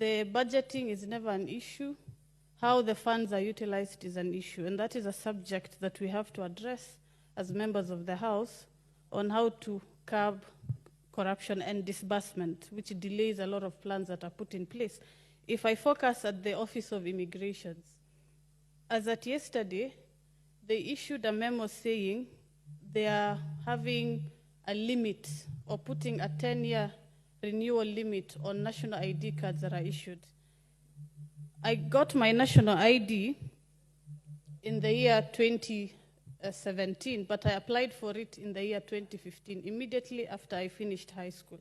The budgeting is never an issue. How the funds are utilized is an issue, and that is a subject that we have to address as members of the House on how to curb corruption and disbursement, which delays a lot of plans that are put in place. If I focus at the Office of Immigrations, as at yesterday, they issued a memo saying they are having a limit or putting a 10-year renewal limit on national ID cards that are issued. I got my national ID in the year 2017, but I applied for it in the year 2015, immediately after I finished high school.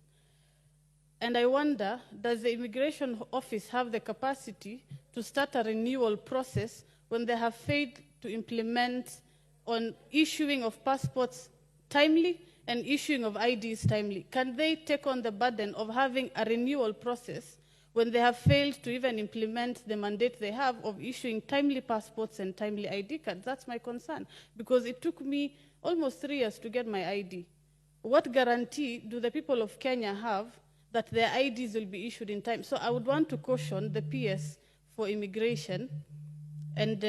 And I wonder, does the Immigration Office have the capacity to start a renewal process when they have failed to implement on issuing of passports timely and issuing of IDs timely? Can they take on the burden of having a renewal process when they have failed to even implement the mandate they have of issuing timely passports and timely ID cards? That's my concern, because it took me almost 3 years to get my ID. What guarantee do the people of Kenya have that their IDs will be issued in time? So I would want to caution the PS for Immigration and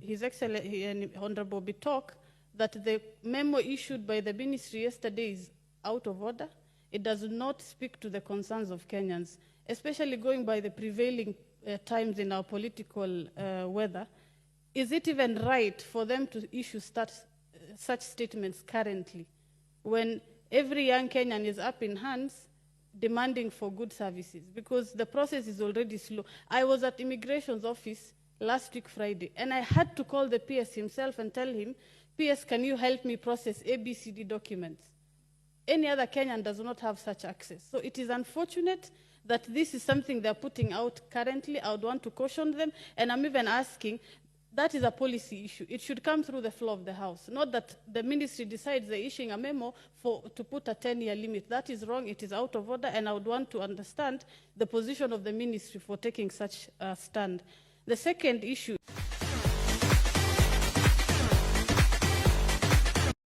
His Excellency Honorable Bitok that the memo issued by the ministry yesterday is out of order. It does not speak to the concerns of Kenyans, especially going by the prevailing times in our political weather. Is it even right for them to issue such statements currently when every young Kenyan is up in hands demanding for good services? Because the process is already slow. I was at Immigration's office last week Friday, and I had to call the PS himself and tell him, PS, can you help me process ABCD documents? Any other Kenyan does not have such access. So it is unfortunate that this is something they're putting out currently. I would want to caution them, and I'm even asking, that is a policy issue. It should come through the floor of the House, not that the ministry decides they're issuing a memo to put a 10-year limit. That is wrong. It is out of order, and I would want to understand the position of the ministry for taking such a stand. The second issue